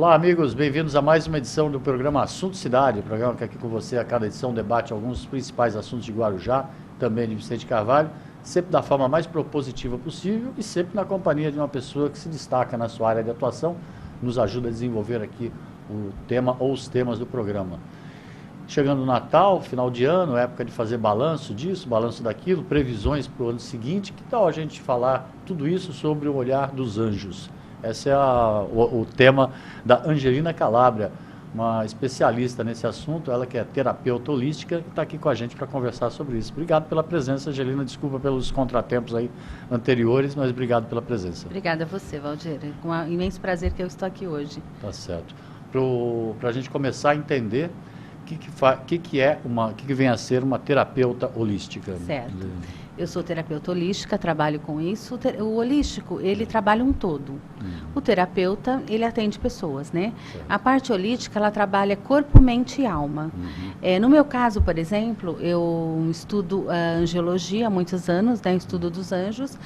Olá, amigos, bem-vindos a mais uma edição do programa Assunto Cidade, programa que aqui com você a cada edição debate alguns dos principais assuntos de Guarujá, também de Vicente Carvalho, sempre da forma mais propositiva possível e sempre na companhia de uma pessoa que se destaca na sua área de atuação, nos ajuda a desenvolver aqui o tema ou os temas do programa. Chegando o Natal, final de ano, época de fazer balanço disso, balanço daquilo, previsões para o ano seguinte, que tal a gente falar tudo isso sobre o olhar dos anjos? Esse é o tema da Angelina Calabria, uma especialista nesse assunto, ela que é terapeuta holística, que está aqui com a gente para conversar sobre isso. Obrigado pela presença, Angelina, desculpa pelos contratempos aí anteriores, mas obrigado pela presença. Obrigada a você, Valdir, é com um imenso prazer que eu estou aqui hoje. Tá certo. Para a gente começar a entender o que vem a ser uma terapeuta holística. Certo. Eu sou terapeuta holística, trabalho com isso. O holístico, ele trabalha um todo. O terapeuta, ele atende pessoas, né? Certo. A parte holística, ela trabalha corpo, mente e alma. No meu caso, por exemplo, eu estudo a angiologia há muitos anos, né? Estudo dos anjos.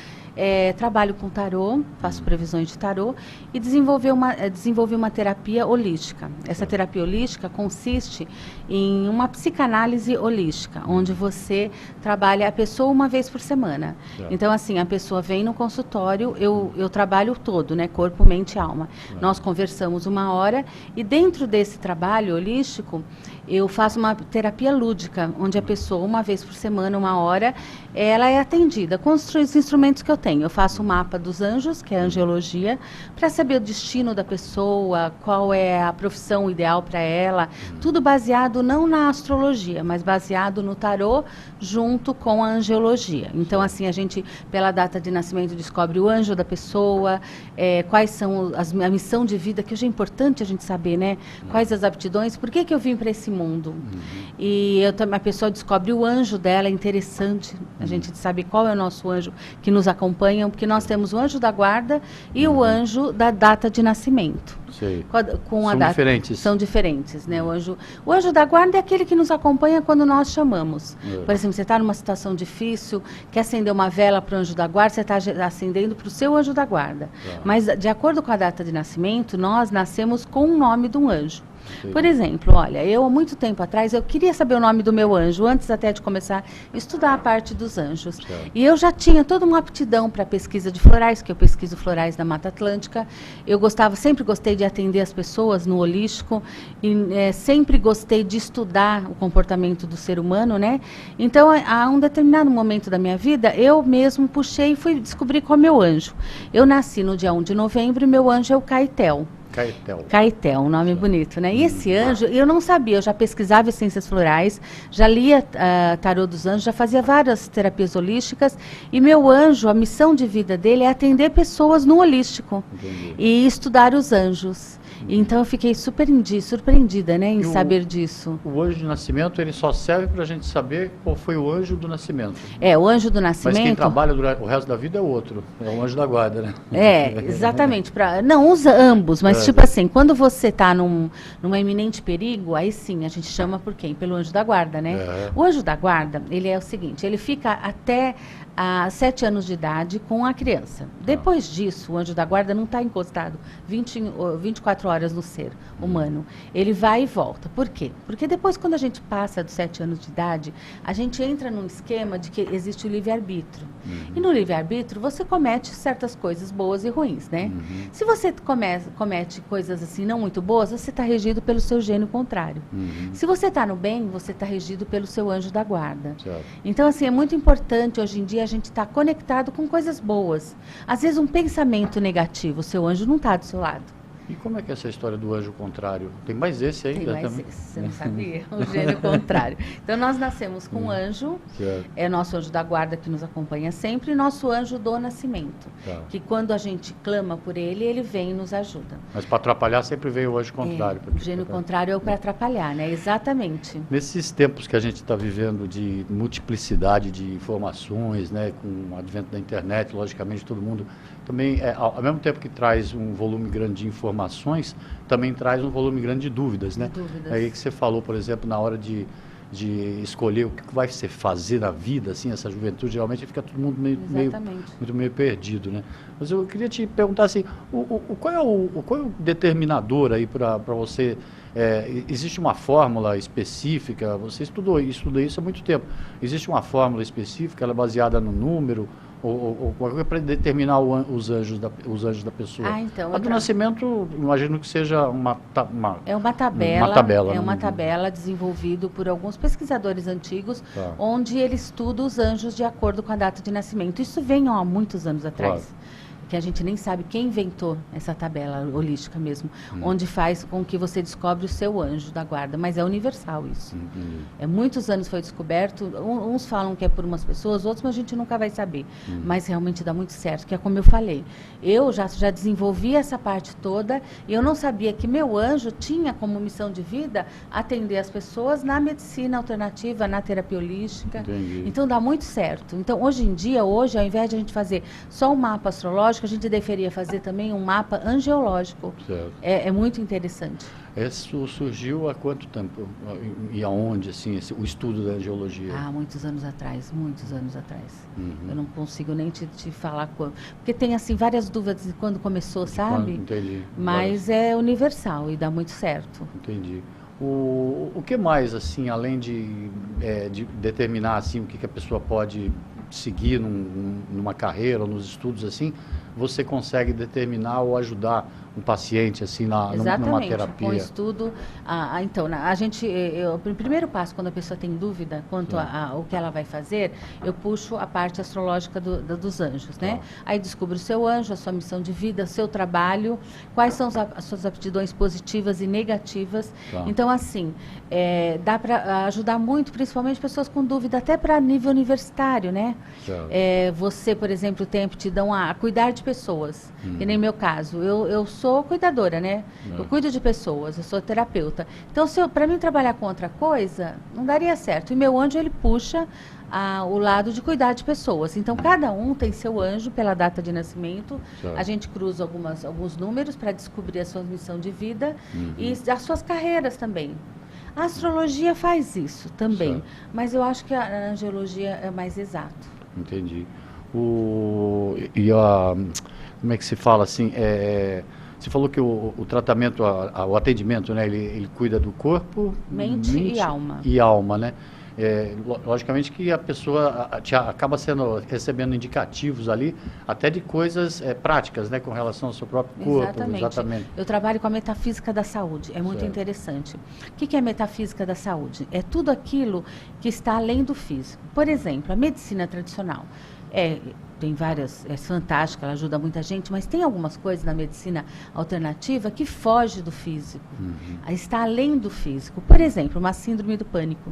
Trabalho com tarô, faço previsões de tarô e desenvolvi uma terapia holística. Essa terapia holística consiste em uma psicanálise holística, onde você trabalha a pessoa uma vez por semana. Então, assim, a pessoa vem no consultório, eu trabalho todo, né? Corpo, mente e alma. Nós conversamos 1 hora e dentro desse trabalho holístico, eu faço uma terapia lúdica, onde a pessoa, uma vez por semana, 1 hora, ela é atendida com os instrumentos que eu tenho. Eu faço o mapa dos anjos, que é a angiologia, para saber o destino da pessoa, qual é a profissão ideal para ela, tudo baseado não na astrologia, mas baseado no tarô, junto com a angiologia. Então, assim, a gente, pela data de nascimento, descobre o anjo da pessoa, quais são a missão de vida, que hoje é importante a gente saber, né? Quais as aptidões, por que eu vim para esse mundo? E a pessoa descobre o anjo dela, é interessante a gente sabe qual é o nosso anjo que nos acompanha, porque nós temos o anjo da guarda e o anjo da data de nascimento. Sei. São diferentes. São diferentes, né? O anjo da guarda é aquele que nos acompanha quando nós chamamos. Por exemplo, você está numa situação difícil, quer acender uma vela para o anjo da guarda, você está acendendo para o seu anjo da guarda. Mas, de acordo com a data de nascimento, nós nascemos com o nome de um anjo. Sim. Por exemplo, olha, eu há muito tempo atrás, eu queria saber o nome do meu anjo, antes até de começar a estudar a parte dos anjos. Certo. E eu já tinha toda uma aptidão para pesquisa de florais, que eu pesquiso florais da Mata Atlântica. Eu sempre gostei de atender as pessoas no holístico, e sempre gostei de estudar o comportamento do ser humano, né? Então, a um determinado momento da minha vida, eu mesmo puxei e fui descobrir qual é o meu anjo. Eu nasci no dia 1 de novembro e meu anjo é o Caetel. Caetel, um nome bonito, né? E esse anjo, eu não sabia, eu já pesquisava essências florais, já lia tarô dos anjos, já fazia várias terapias holísticas, e meu anjo, a missão de vida dele é atender pessoas no holístico. Entendi. E estudar os anjos. Então eu fiquei surpreendida, né, em saber disso. O anjo de nascimento, ele só serve para a gente saber qual foi o anjo do nascimento. O anjo do nascimento... Mas quem trabalha o resto da vida é outro, é o anjo da guarda, né? Exatamente. Não, usa ambos, mas tipo assim, quando você está numa iminente perigo, aí sim, a gente chama por quem? Pelo anjo da guarda, né? O anjo da guarda, ele é o seguinte, ele fica até... a 7 anos de idade com a criança. Depois disso, o anjo da guarda não está encostado 24 horas no ser humano. Ele vai e volta. Por quê? Porque depois, quando a gente passa dos 7 anos de idade, a gente entra num esquema de que existe o livre-arbítrio. E no livre-arbítrio, você comete certas coisas boas e ruins, né? Se você comete coisas assim não muito boas, você está regido pelo seu gênio contrário. Se você está no bem, você está regido pelo seu anjo da guarda. Certo. Então, assim, é muito importante hoje em dia a gente está conectado com coisas boas. Às vezes um pensamento negativo, o seu anjo não está do seu lado. E como é que é essa história do anjo contrário? Tem mais esse ainda? Tem mais esse, você não sabia? O gênio contrário. Então, nós nascemos com um anjo, é nosso anjo da guarda que nos acompanha sempre, e nosso anjo do nascimento, que quando a gente clama por ele, ele vem e nos ajuda. Mas para atrapalhar sempre veio o anjo contrário. O gênio contrário é o para atrapalhar, né? Exatamente. Nesses tempos que a gente está vivendo de multiplicidade de informações, né, com o advento da internet, logicamente todo mundo também, ao mesmo tempo que traz um volume grande de informações, também traz um volume grande de dúvidas, né? Aí que você falou, por exemplo, na hora de de escolher o que vai ser fazer na vida, assim, essa juventude, geralmente fica todo mundo meio perdido, né? Mas eu queria te perguntar assim, qual é o determinador aí para você? Existe uma fórmula específica? Você estuda isso há muito tempo. Existe uma fórmula específica, ela é baseada no número? Ou para determinar os anjos da pessoa? Então, a do nascimento, imagino que seja uma tabela. É uma tabela desenvolvida por alguns pesquisadores antigos, onde ele estuda os anjos de acordo com a data de nascimento. Isso vem há muitos anos atrás. Que a gente nem sabe quem inventou essa tabela holística mesmo, onde faz com que você descobre o seu anjo da guarda, mas é universal isso. Muitos anos foi descoberto, uns falam que é por umas pessoas, outros mas a gente nunca vai saber, mas realmente dá muito certo, que é como eu falei, eu já desenvolvi essa parte toda e eu não sabia que meu anjo tinha como missão de vida atender as pessoas na medicina alternativa, na terapia holística. Então dá muito certo. Então hoje em dia, ao invés de a gente fazer só um mapa astrológico, a gente deveria fazer também um mapa angiológico. É muito interessante. Isso surgiu há quanto tempo? E aonde, assim, o estudo da angiologia? Muitos anos atrás, muitos anos atrás. Eu não consigo nem te falar quando. Porque tem, assim, várias dúvidas de quando começou, sabe? Entendi. Mas é universal e dá muito certo. Entendi. O que mais, assim, além de determinar, assim, o que a pessoa pode seguir numa carreira ou nos estudos, assim, você consegue determinar ou ajudar um paciente assim numa terapia? Com o estudo, então, o primeiro passo quando a pessoa tem dúvida quanto ao que ela vai fazer, eu puxo a parte astrológica dos anjos, né? Aí descubro o seu anjo, a sua missão de vida, o seu trabalho, quais são as suas aptidões positivas e negativas. Então, assim, dá para ajudar muito, principalmente pessoas com dúvida, até para nível universitário, né? Você, por exemplo, tem aptidão a cuidar de pessoas, que nem meu caso, eu sou cuidadora, né? Eu cuido de pessoas, eu sou terapeuta. Então, para mim trabalhar com outra coisa, não daria certo. E meu anjo, ele puxa o lado de cuidar de pessoas. Então, cada um tem seu anjo pela data de nascimento. A gente cruza alguns números para descobrir a sua missão de vida e as suas carreiras também. A astrologia faz isso também, mas eu acho que a angiologia é mais exato. Entendi. Como é que se fala assim? Você falou que o tratamento, o atendimento, né? Ele cuida do corpo, mente e alma. E alma, né? Logicamente que a pessoa acaba recebendo indicativos ali, até de coisas práticas, né? Com relação ao seu próprio corpo. Exatamente. Eu trabalho com a metafísica da saúde, é muito interessante. O que é a metafísica da saúde? É tudo aquilo que está além do físico. Por exemplo, a medicina tradicional. Tem várias, é fantástica, ela ajuda muita gente, mas tem algumas coisas na medicina alternativa que foge do físico, está além do físico. Por exemplo, uma síndrome do pânico.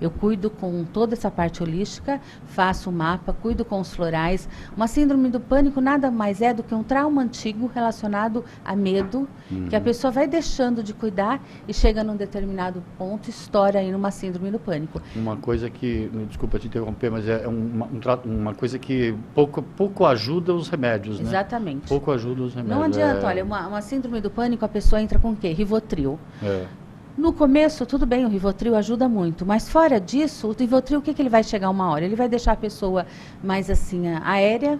Eu cuido com toda essa parte holística, faço o mapa, cuido com os florais. Uma síndrome do pânico nada mais é do que um trauma antigo relacionado a medo, que a pessoa vai deixando de cuidar e chega num determinado ponto e estoura aí numa síndrome do pânico. Uma coisa que, desculpa te interromper, mas é uma coisa que pouco ajuda os remédios, né? Exatamente. Pouco ajuda os remédios. Não adianta, olha, uma síndrome do pânico, a pessoa entra com o quê? Rivotril. No começo, tudo bem, o Rivotril ajuda muito, mas fora disso, o Rivotril, o que ele vai chegar uma hora? Ele vai deixar a pessoa mais assim, aérea,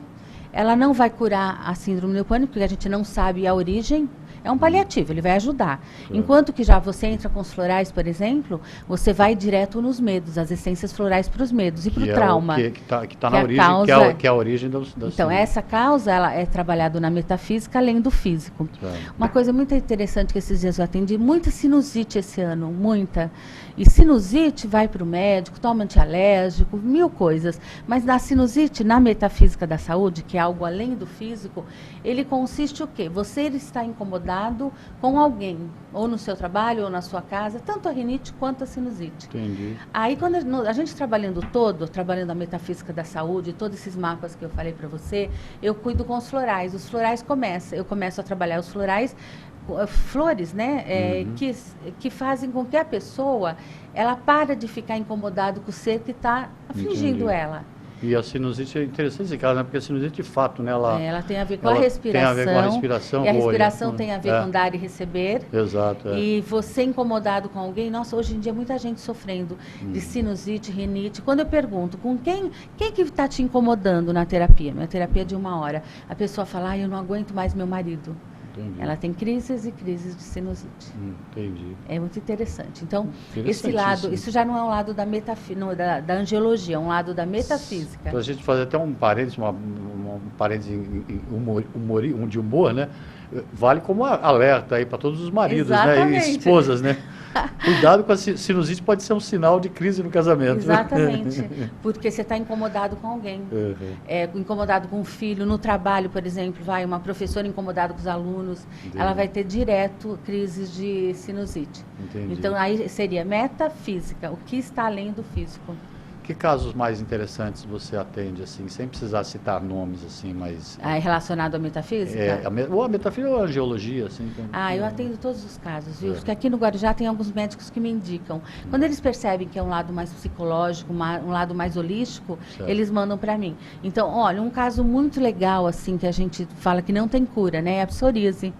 ela não vai curar a síndrome do pânico, porque a gente não sabe a origem, é um paliativo, ele vai ajudar. Enquanto que já você entra com os florais, por exemplo, você vai direto nos medos, as essências florais para os medos e para o trauma. Que está na origem, que é a origem da Então, essa causa, ela é trabalhada na metafísica, além do físico. Uma coisa muito interessante que esses dias eu atendi, muita sinusite esse ano, muita. E sinusite vai para o médico, toma antialérgico, 1000 coisas. Mas na sinusite, na metafísica da saúde, que é algo além do físico, ele consiste o quê? Você está incomodado com alguém, ou no seu trabalho, ou na sua casa, tanto a rinite quanto a sinusite. Entendi. Aí, quando a gente trabalhando a metafísica da saúde, todos esses mapas que eu falei para você, eu cuido com os florais. Os florais eu começo a trabalhar os florais, flores, né, que fazem com que a pessoa, ela para de ficar incomodada com o ser que está afligindo ela. E a sinusite é interessante esse caso, né? Porque a sinusite, de fato, né? Ela tem a ver com a respiração. Tem a ver com a respiração. E a respiração tem a ver com dar e receber. Exato. E você incomodado com alguém, nossa, hoje em dia muita gente sofrendo de sinusite, rinite. Quando eu pergunto, com quem que está te incomodando na terapia? Minha terapia é de 1 hora. A pessoa fala, eu não aguento mais meu marido. Entendi. Ela tem crises e crises de sinusite. Entendi. É muito interessante. Então, esse lado, isso já não é um lado da angiologia, é um lado da metafísica. Para a gente fazer até um parênteses, um parênteses de humor, né? Vale como alerta aí para todos os maridos, né? E esposas, né? Cuidado com a sinusite, pode ser um sinal de crise no casamento. Exatamente, porque você está incomodado com alguém, incomodado com o filho, no trabalho, por exemplo, uma professora incomodada com os alunos, ela vai ter direto crises de sinusite. Entendi. Então, aí seria metafísica, o que está além do físico. Que casos mais interessantes você atende, assim, sem precisar citar nomes, assim, mas... Relacionado à metafísica? Ou a metafísica ou a angiologia, assim. Eu atendo todos os casos, viu? Porque aqui no Guarujá tem alguns médicos que me indicam. Quando eles percebem que é um lado mais psicológico, um lado mais holístico, eles mandam para mim. Então, olha, um caso muito legal, assim, que a gente fala que não tem cura, né? É a psoríase.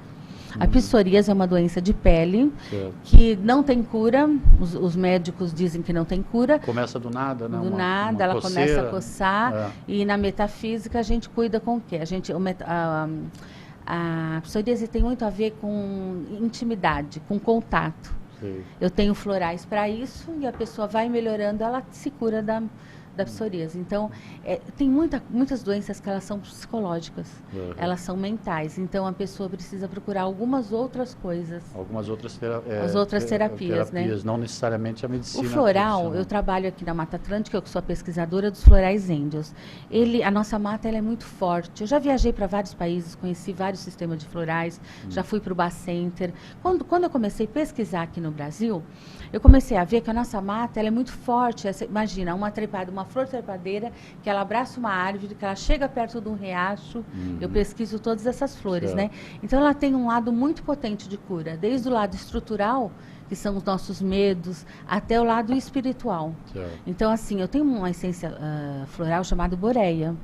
A psoríase é uma doença de pele que não tem cura, os médicos dizem que não tem cura. Começa do nada, né? Do nada, ela começa a coçar. E na metafísica a gente cuida com o quê? A psoríase tem muito a ver com intimidade, com contato. Sim. Eu tenho florais para isso e a pessoa vai melhorando, ela se cura da psoríase. Então, tem muitas doenças que elas são psicológicas, elas são mentais. Então, a pessoa precisa procurar algumas outras coisas. Algumas outras terapias, né? Não necessariamente a medicina. O floral, eu trabalho aqui na Mata Atlântica, eu sou a pesquisadora dos florais índios. A nossa mata ela é muito forte. Eu já viajei para vários países, conheci vários sistemas de florais, já fui para o Bacenter. Quando eu comecei a pesquisar aqui no Brasil, eu comecei a ver que a nossa mata ela é muito forte. Imagina, uma flor trepadeira, que ela abraça uma árvore, que ela chega perto de um riacho. Eu pesquiso todas essas flores, né? Então, ela tem um lado muito potente de cura, desde o lado estrutural, que são os nossos medos, até o lado espiritual. Então, assim, eu tenho uma essência floral chamada boreia.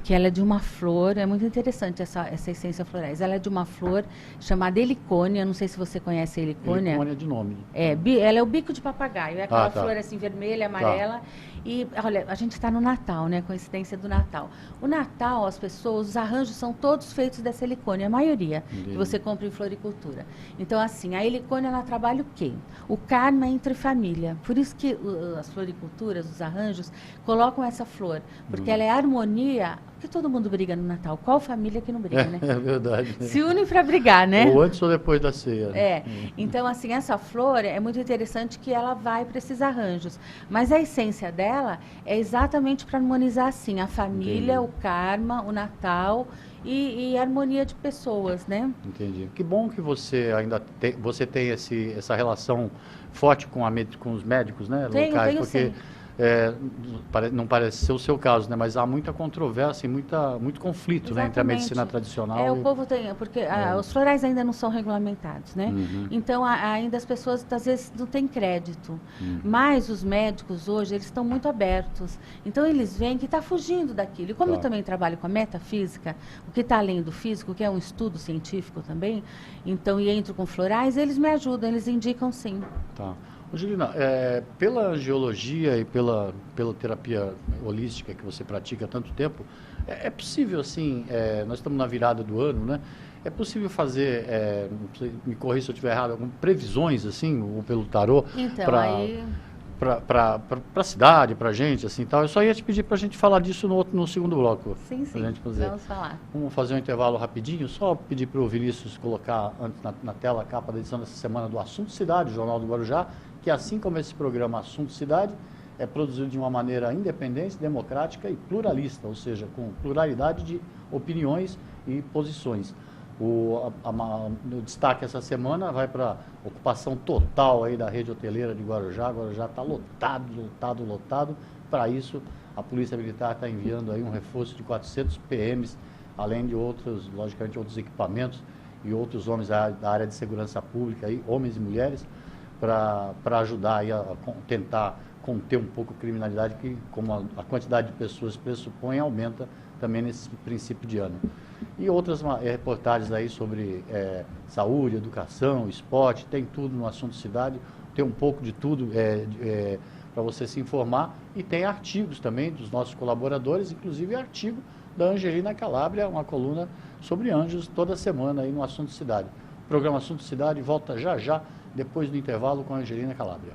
Que ela é de uma flor, é muito interessante essa essência florais. Ela é de uma flor chamada helicônia, não sei se você conhece a helicônia. Helicônia de nome. Ela é o bico de papagaio, é aquela flor assim vermelha, amarela. E, olha, a gente está no Natal, né? Coincidência do Natal. O Natal, as pessoas, os arranjos são todos feitos dessa helicônia, a maioria, que você compra em floricultura. Então, assim, a helicônia, ela trabalha o quê? O karma entre família. Por isso que as floriculturas, os arranjos, colocam essa flor, porque ela é harmonia, porque todo mundo briga no Natal. Qual família que não briga, né? É verdade. Se unem para brigar, né? Ou antes ou depois da ceia. Então, assim, essa flor é muito interessante que ela vai para esses arranjos. Mas a essência dela é exatamente para harmonizar, assim, a família, o karma, o Natal e a harmonia de pessoas, né? Entendi. Que bom que você ainda tem essa relação forte com os médicos, né? Locais, porque sim. Não parece ser o seu caso, né? Mas há muita controvérsia e muito conflito, né, entre a medicina tradicional o povo tem, porque os florais ainda não são regulamentados, né? Então, ainda as pessoas, às vezes, não têm crédito. Mas os médicos, hoje, eles estão muito abertos. Então, eles veem que está fugindo daquilo. E como eu também trabalho com a metafísica, o que está além do físico, que é um estudo científico também, então, e entro com florais, eles me ajudam, eles indicam sim. Tá. Angelina, pela angiologia e pela terapia holística que você pratica há tanto tempo, é possível, assim, nós estamos na virada do ano, né? É possível fazer, me corrija se eu estiver errado, algumas previsões, assim, ou pelo tarô, para a cidade, para a gente, assim, tal. Eu só ia te pedir para a gente falar disso no segundo bloco. Sim, vamos falar. Vamos fazer um intervalo rapidinho, só pedir para o Vinícius colocar antes na tela a capa da edição dessa semana do Assunto Cidade, Jornal do Guarujá, que assim como esse programa Assunto Cidade, é produzido de uma maneira independente, democrática e pluralista, ou seja, com pluralidade de opiniões e posições. O destaque essa semana vai para a ocupação total aí da rede hoteleira de Guarujá. Guarujá está lotado. Para isso, a Polícia Militar está enviando aí um reforço de 400 PMs, além de logicamente, outros equipamentos e outros homens da área de segurança pública, aí, homens e mulheres, para ajudar aí a tentar conter um pouco a criminalidade, que como a quantidade de pessoas pressupõe, aumenta também nesse princípio de ano. E outras reportagens aí sobre saúde, educação, esporte, tem tudo no Assunto Cidade, tem um pouco de tudo para você se informar, e tem artigos também dos nossos colaboradores, inclusive artigo da Angelina Calabria, uma coluna sobre anjos toda semana aí no Assunto Cidade. O programa Assunto Cidade volta já, depois do intervalo, com a Angelina Calabria.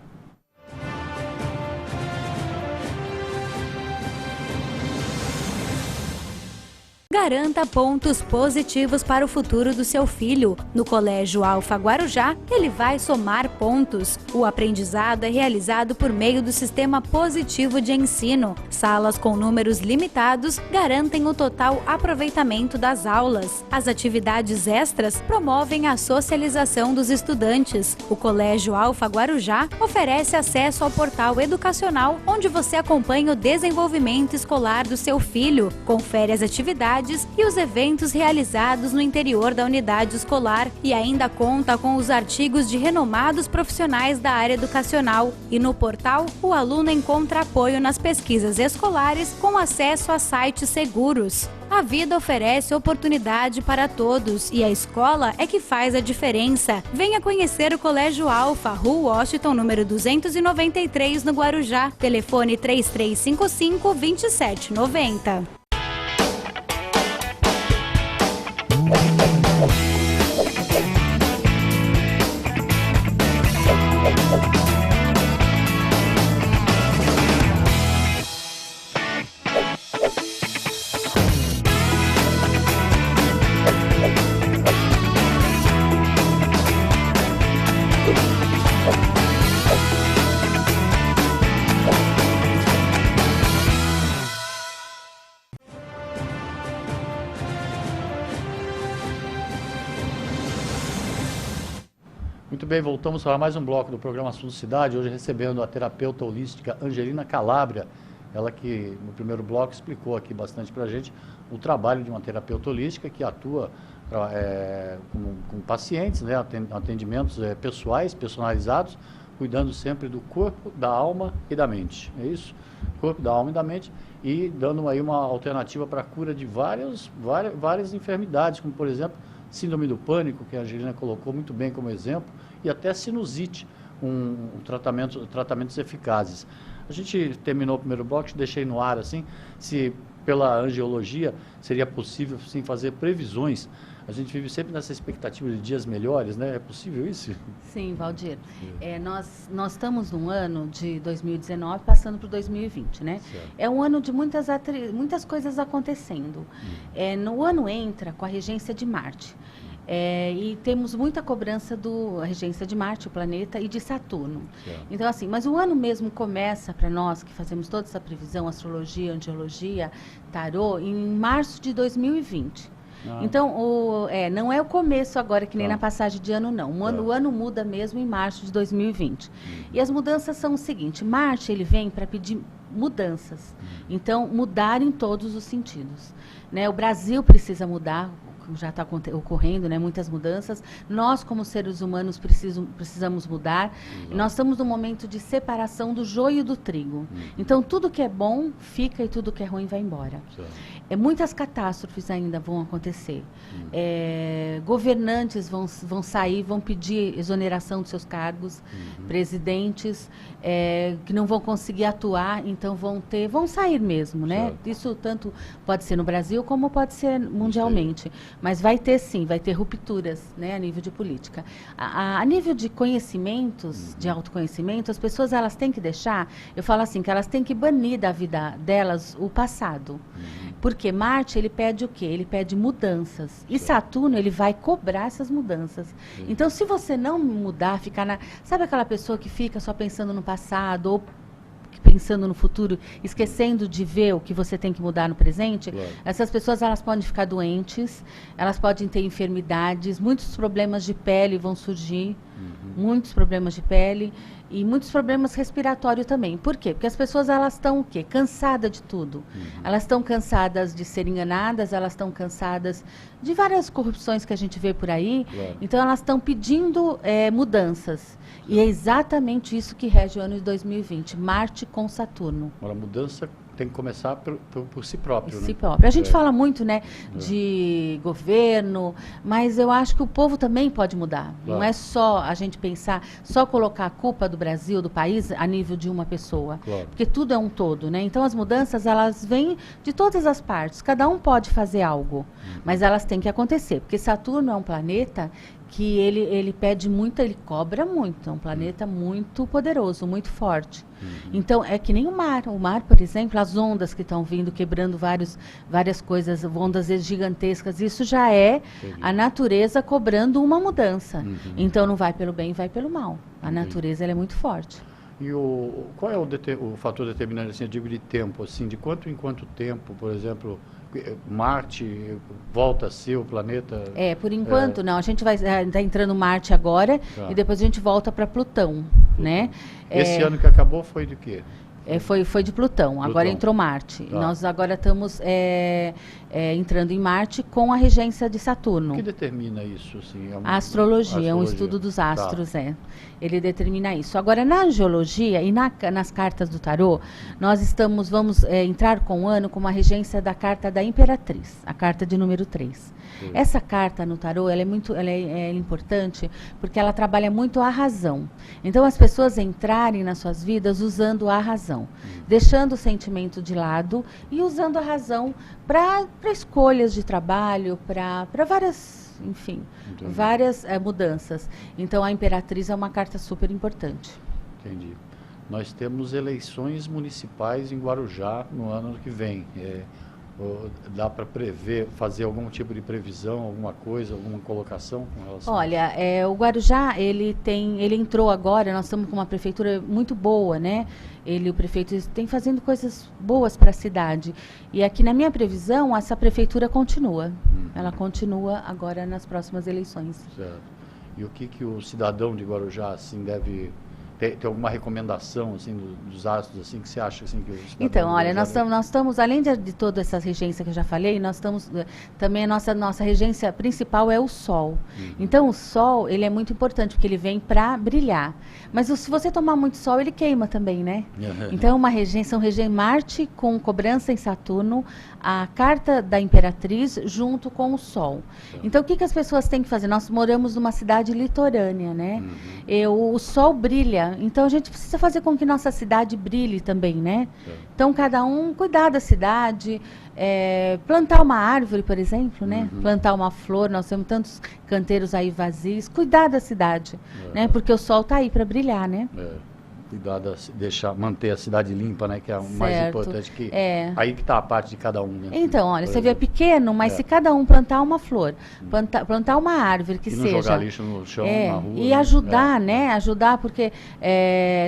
Garanta pontos positivos para o futuro do seu filho. No Colégio Alfa Guarujá, ele vai somar pontos. O aprendizado é realizado por meio do sistema positivo de ensino. Salas com números limitados garantem o total aproveitamento das aulas. As atividades extras promovem a socialização dos estudantes. O Colégio Alfa Guarujá oferece acesso ao portal educacional, onde você acompanha o desenvolvimento escolar do seu filho, confere as atividades e os eventos realizados no interior da unidade escolar, e ainda conta com os artigos de renomados profissionais da área educacional. E no portal, o aluno encontra apoio nas pesquisas escolares com acesso a sites seguros. A vida oferece oportunidade para todos e a escola é que faz a diferença. Venha conhecer o Colégio Alfa, Rua Washington, número 293, no Guarujá. Telefone 3355-2790. Muito bem, voltamos para mais um bloco do programa Assunto Cidade, hoje recebendo a terapeuta holística Angelina Calabria, ela que no primeiro bloco explicou aqui bastante para a gente o trabalho de uma terapeuta holística que atua com pacientes, né, atendimentos pessoais, personalizados, cuidando sempre do corpo, da alma e da mente, é isso? Corpo, da alma e da mente, e dando aí uma alternativa para a cura de várias enfermidades, como por exemplo, síndrome do pânico, que a Angelina colocou muito bem como exemplo, e até sinusite, tratamentos eficazes. A gente terminou o primeiro bloco, deixei no ar assim, se pela angiologia seria possível sim fazer previsões. A gente vive sempre nessa expectativa de dias melhores, né? É possível isso? Sim, Valdir. Nós estamos num ano de 2019 passando para 2020, né? Certo. É um ano de muitas coisas acontecendo. No ano entra com a regência de Marte. E temos muita cobrança da regência de Marte, o planeta, e de Saturno. Certo. Então, assim, mas o ano mesmo começa para nós, que fazemos toda essa previsão, astrologia, angiologia, tarô, em março de 2020. Então, não é o começo agora, que nem na passagem de ano, não. O ano muda mesmo em março de 2020. E as mudanças são o seguinte: Marte, ele vem para pedir mudanças. Então, mudar em todos os sentidos, né? O Brasil precisa mudar, já está ocorrendo, né, muitas mudanças. Nós, como seres humanos, precisamos mudar. E nós estamos num momento de separação do joio do trigo. Então, tudo que é bom fica e tudo que é ruim vai embora. Muitas catástrofes ainda vão acontecer. Governantes vão sair, vão pedir exoneração dos seus cargos. Presidentes que não vão conseguir atuar, então vão sair mesmo, né? Isso tanto pode ser no Brasil como pode ser mundialmente. Mas vai ter sim, vai ter rupturas, né, a nível de política. A nível de conhecimentos, de autoconhecimento, as pessoas elas têm que deixar, eu falo assim, que elas têm que banir da vida delas o passado. Porque Marte, ele pede o quê? Ele pede mudanças. E Saturno, ele vai cobrar essas mudanças. Então, se você não mudar, ficar na... Sabe aquela pessoa que fica só pensando no passado ou pensando no futuro, esquecendo de ver o que você tem que mudar no presente? Essas pessoas, elas podem ficar doentes, elas podem ter enfermidades, muitos problemas de pele vão surgir. Muitos problemas de pele e muitos problemas respiratórios também. Por quê? Porque as pessoas, elas estão o quê? Cansadas de tudo. Elas estão cansadas de ser enganadas, elas estão cansadas de várias corrupções que a gente vê por aí. Claro. Então, elas estão pedindo mudanças. E é exatamente isso que rege o ano de 2020, Marte com Saturno. Agora, a mudança tem que começar por si próprio, né? Si próprio. A gente fala muito, né, de governo, mas eu acho que o povo também pode mudar. Claro. Não é só a gente pensar, só colocar a culpa do Brasil, do país, a nível de uma pessoa. Claro. Porque tudo é um todo, né? Então, as mudanças, elas vêm de todas as partes. Cada um pode fazer algo, mas elas têm que acontecer. Porque Saturno é um planeta que ele pede muito, ele cobra muito. É um planeta muito poderoso, muito forte. Então, é que nem o mar. O mar, por exemplo, as ondas que estão vindo, quebrando várias coisas, ondas gigantescas, isso já é a natureza cobrando uma mudança. Então, não vai pelo bem, vai pelo mal. A natureza, ela é muito forte. E qual é o fator determinante, assim, eu digo de tempo, assim, de quanto em quanto tempo, por exemplo, Marte volta a ser o planeta? Por enquanto não. A gente vai tá entrando Marte agora e depois a gente volta para Plutão, né? Esse ano que acabou foi de quê? Foi de Plutão, agora entrou Marte. Tá. Nós agora estamos entrando em Marte com a regência de Saturno. O que determina isso? Assim, A astrologia, é um estudo dos astros, Ele determina isso. Agora, na geologia e nas cartas do tarô, nós vamos entrar com o ano com uma regência da carta da Imperatriz, a carta de número 3. Essa carta no tarô, ela é importante porque ela trabalha muito a razão. Então, as pessoas entrarem nas suas vidas usando a razão, deixando o sentimento de lado e usando a razão para escolhas de trabalho, para várias, enfim, várias mudanças. Então, a Imperatriz é uma carta super importante. Entendi. Nós temos eleições municipais em Guarujá no ano que vem. Dá para prever, fazer algum tipo de previsão, alguma coisa, alguma colocação com relação Olha, o Guarujá, ele entrou agora, nós estamos com uma prefeitura muito boa, né? O prefeito tem fazendo coisas boas para a cidade. E aqui na minha previsão, essa prefeitura continua. Ela continua agora nas próximas eleições. Certo. E o que o cidadão de Guarujá, assim, deve... Tem alguma recomendação, assim, dos astros, assim, que você acha, assim, que o cidadão... Então, olha, nós estamos, além de toda essa regência que eu já falei, nós estamos, também a nossa regência principal é o Sol. Então, o Sol, ele é muito importante, porque ele vem para brilhar. Mas se você tomar muito Sol, ele queima também, né? Então, são Marte com cobrança em Saturno, a carta da Imperatriz junto com o Sol. Então, o que as pessoas têm que fazer? Nós moramos numa cidade litorânea, né? O Sol brilha. Então, a gente precisa fazer com que nossa cidade brilhe também, né? Então, cada um cuidar da cidade, plantar uma árvore, por exemplo, né? Plantar uma flor, nós temos tantos canteiros aí vazios. Cuidar da cidade, né? Porque o sol está aí para brilhar, né? Cuidar, manter a cidade limpa, né? Que é o mais importante. Aí que está a parte de cada um, né? Então, olha, você vê pequeno, mas se cada um plantar uma flor, plantar uma árvore que seja... não jogar lixo no chão, na rua. E ajudar, né? Ajudar, porque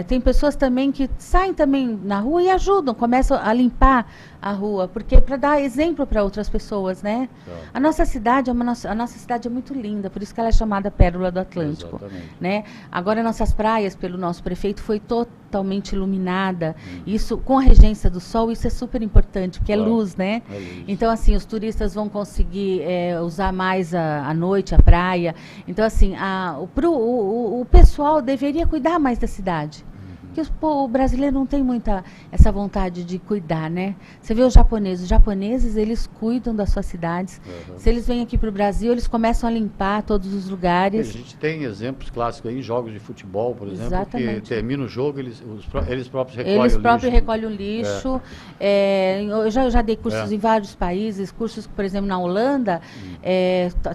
tem pessoas também que saem também na rua e ajudam, começam a limpar a rua, porque para dar exemplo para outras pessoas, né? A nossa cidade é muito linda, por isso que ela é chamada Pérola do Atlântico, né? Agora nossas praias, pelo nosso prefeito, foi totalmente iluminada. Isso com a regência do sol, isso é super importante, porque é luz, né? Então assim, os turistas vão conseguir usar mais a noite, a praia. Então assim, o pessoal deveria cuidar mais da cidade. Porque o brasileiro não tem muita essa vontade de cuidar, né? Você vê os japoneses, eles cuidam das suas cidades. Se eles vêm aqui para o Brasil, eles começam a limpar todos os lugares. A gente tem exemplos clássicos aí em jogos de futebol, por exemplo, Exatamente. que termina o jogo, eles próprios recolhem o lixo. Eu já dei cursos em vários países, cursos, por exemplo, na Holanda,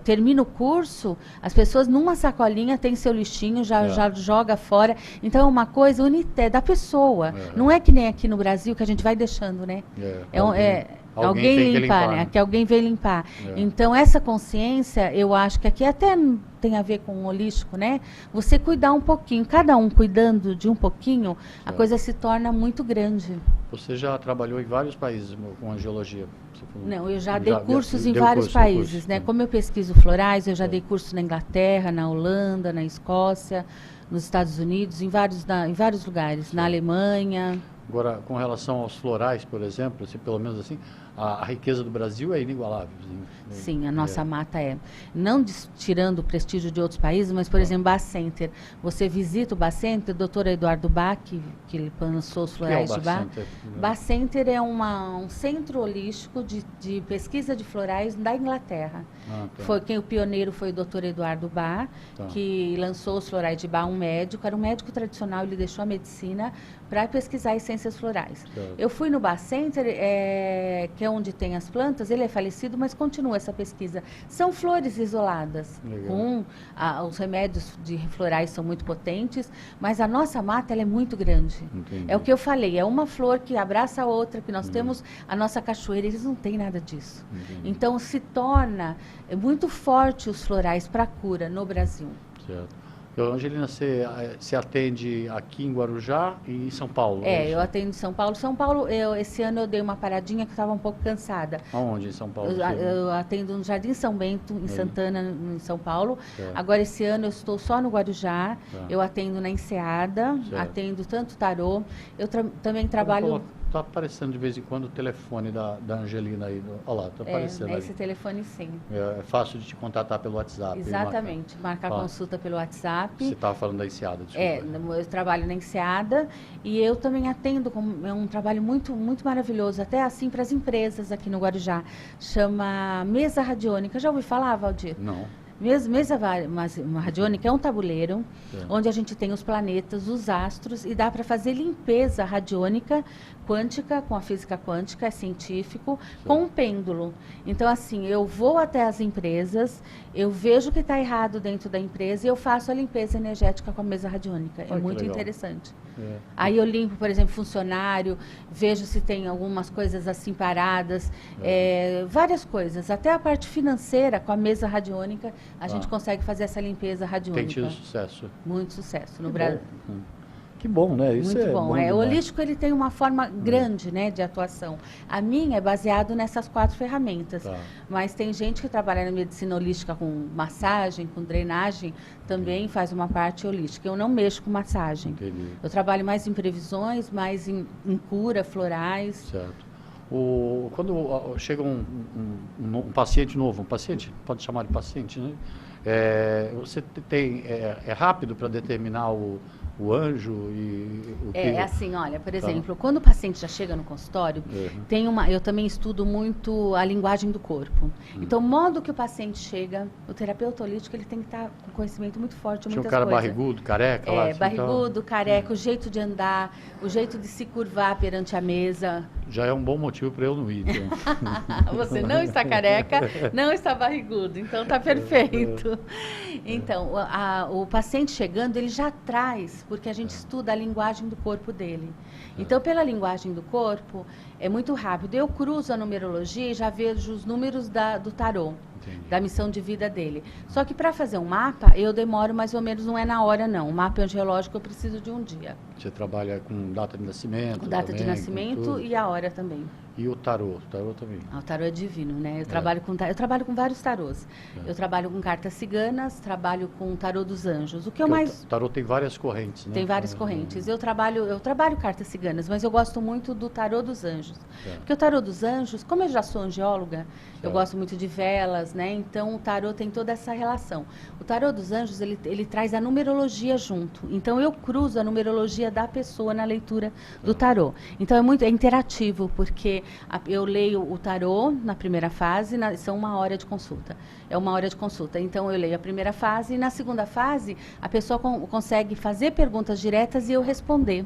termina o curso, as pessoas numa sacolinha tem seu lixinho, já joga fora. Então é uma coisa da pessoa. Não é que nem aqui no Brasil que a gente vai deixando, né? Alguém limpar, né? Que alguém vem limpar. Então, essa consciência, eu acho que aqui até tem a ver com o holístico, né? Você cuidar um pouquinho, cada um cuidando de um pouquinho, a coisa se torna muito grande. Você já trabalhou em vários países com angiologia? Não, eu já dei cursos em deu vários curso, países, né? Como eu pesquiso florais, eu já dei curso na Inglaterra, na Holanda, na Escócia, nos Estados Unidos, em vários lugares, na Alemanha. Agora, com relação aos florais, por exemplo, assim, pelo menos assim, a riqueza do Brasil é inigualável. Sim, a nossa mata é. Não tirando o prestígio de outros países, mas, por exemplo, Bach Center. Você visita o Bach Center, o Dr. Eduardo Bach, que ele lançou os florais de Bach. Bach Center é um centro holístico de pesquisa de florais da Inglaterra. O pioneiro foi o Dr. Eduardo Bach, que lançou os florais de Bach, um médico. Era um médico tradicional, ele deixou a medicina para pesquisar essências florais. Eu fui no Bach Center, que é onde tem as plantas, ele é falecido, mas continua essa pesquisa. São flores isoladas, os remédios de florais são muito potentes, mas a nossa mata ela é muito grande. Entendi. É o que eu falei, é uma flor que abraça a outra, que nós temos a nossa cachoeira, eles não têm nada disso. Entendi. Então se torna muito forte os florais para a cura no Brasil. Certo. Angelina, você atende aqui em Guarujá e em São Paulo? Eu atendo em São Paulo. São Paulo, esse ano eu dei uma paradinha que estava um pouco cansada. Aonde em São Paulo? Eu atendo no Jardim São Bento, em Santana, em São Paulo. Certo. Agora, esse ano eu estou só no Guarujá. Eu atendo na Enseada, atendo tanto tarô. Eu também trabalho... Está aparecendo de vez em quando o telefone da Angelina aí. Olha lá, está aparecendo aí. Esse telefone sim. É fácil de te contatar pelo WhatsApp. Exatamente, marcar consulta pelo WhatsApp. Você estava falando da Enseada, desculpa. Eu trabalho na Enseada e eu também atendo, é um trabalho muito, muito maravilhoso, até assim para as empresas aqui no Guarujá. Chama Mesa Radiônica. Já ouviu falar, Valdir? Não. Mesa radiônica é um tabuleiro onde a gente tem os planetas, os astros e dá para fazer limpeza radiônica quântica, com a física quântica, é científico, com um pêndulo. Então, assim, eu vou até as empresas, eu vejo o que está errado dentro da empresa e eu faço a limpeza energética com a mesa radiônica. É muito interessante. Aí eu limpo, por exemplo, funcionário, vejo se tem algumas coisas assim paradas, várias coisas. Até a parte financeira, com a mesa radiônica, a gente consegue fazer essa limpeza radiônica. Tem tido sucesso? Muito sucesso no Brasil. Que bom, né? Isso muito é bom. O holístico ele tem uma forma grande, né, de atuação. A minha é baseado nessas 4 ferramentas. Mas tem gente que trabalha na medicina holística com massagem, com drenagem, também faz uma parte holística. Eu não mexo com massagem. Entendi. Eu trabalho mais em previsões, mais em cura, florais. Certo. Quando chega um paciente novo, pode chamar de paciente, né? Você tem, é rápido para determinar o anjo e o que... assim, olha, por exemplo, quando o paciente já chega no consultório, eu também estudo muito a linguagem do corpo. Então, o modo que o paciente chega, o terapeuta holístico, ele tem que estar com conhecimento muito forte de muitas coisas. Tinha um cara barrigudo, careca lá? Barrigudo, careca, o jeito de andar, o jeito de se curvar perante a mesa. Já é um bom motivo para eu não ir. Então. Você não está careca, não está barrigudo, então está perfeito. Então, o paciente chegando, ele já traz, porque a gente estuda a linguagem do corpo dele. Então, pela linguagem do corpo, é muito rápido. Eu cruzo a numerologia e já vejo os números do tarô. Entendi. Da missão de vida dele. Só que para fazer um mapa, eu demoro mais ou menos, não é na hora não. O mapa angiológico eu preciso de um dia. Você trabalha com data de nascimento? Data de nascimento e a hora também. E o tarô? O tarô também? O tarô é divino, né? Eu trabalho com vários tarôs. Eu trabalho com cartas ciganas, trabalho com tarô dos anjos. O que eu mais... O tarô tem várias correntes, né? Tem várias correntes. Eu trabalho cartas ciganas, mas eu gosto muito do tarô dos anjos. Porque o tarô dos anjos, como eu já sou angióloga, eu gosto muito de velas, né? Então o tarô tem toda essa relação. O tarô dos anjos, ele traz a numerologia junto. Então eu cruzo a numerologia da pessoa na leitura do tarô. Então é interativo, porque eu leio o tarô na primeira fase, são 1 hora de consulta. É 1 hora de consulta. Então eu leio a primeira fase e na segunda fase a pessoa consegue fazer perguntas diretas e eu responder.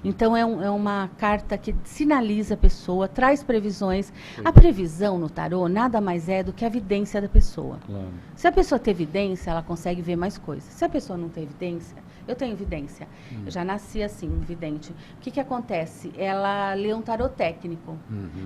Então é uma carta que sinaliza a pessoa, traz previsões. A previsão no tarô nada mais é do que a vidência evidência da pessoa. Claro. Se a pessoa tem evidência, ela consegue ver mais coisas. Se a pessoa não tem evidência, eu tenho evidência. Eu já nasci assim, vidente. O que acontece? Ela lê um tarô técnico.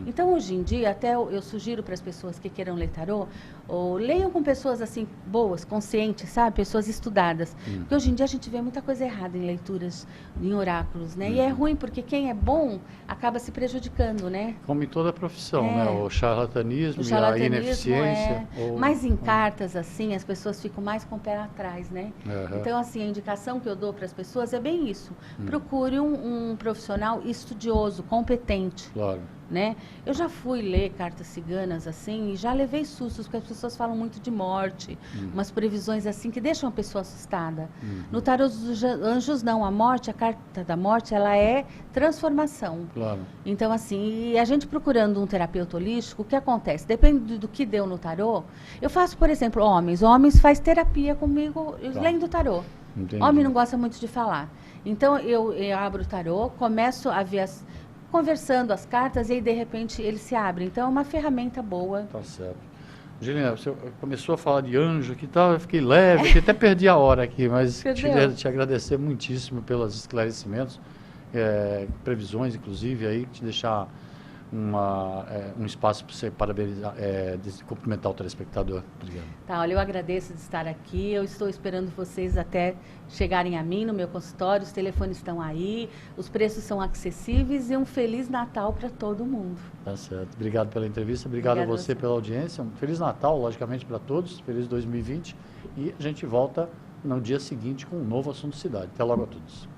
Então, hoje em dia, até eu sugiro para as pessoas que queiram ler tarô, ou leiam com pessoas assim, boas, conscientes, sabe? Pessoas estudadas. Porque hoje em dia a gente vê muita coisa errada em leituras, em oráculos, né? E é ruim, porque quem é bom acaba se prejudicando, né? Como em toda profissão, né? O charlatanismo, e a ineficiência. Mas em cartas, assim, as pessoas ficam mais com o pé atrás, né? Então, assim, a indicação que eu dou para as pessoas é bem isso. Procure um profissional estudioso, competente. Claro. Né? Eu já fui ler cartas ciganas assim e já levei sustos, porque as pessoas falam muito de morte, umas previsões assim que deixam a pessoa assustada. No tarô dos anjos não, a morte, a carta da morte, ela é transformação. Claro. Então assim, e a gente procurando um terapeuta holístico, o que acontece? Depende do que deu no tarô. Eu faço, por exemplo, homens faz terapia comigo lendo o tarô. Entendi. Homem não gosta muito de falar. Então eu abro o tarô, começo a ver conversando as cartas e aí de repente ele se abre. Então é uma ferramenta boa. Tá certo. Angelina, você começou a falar de anjo aqui e tal, eu fiquei leve, que até perdi a hora aqui, mas te agradecer muitíssimo pelos esclarecimentos, previsões inclusive aí, te deixar um espaço para você parabenizar, cumprimentar o telespectador. Obrigado. Tá, olha, eu agradeço de estar aqui, eu estou esperando vocês até chegarem a mim no meu consultório, os telefones estão aí, os preços são acessíveis e um Feliz Natal para todo mundo. Tá certo. Obrigado pela entrevista, obrigado a você pela audiência, um Feliz Natal, logicamente, para todos, Feliz 2020 e a gente volta no dia seguinte com um novo assunto cidade. Até logo a todos.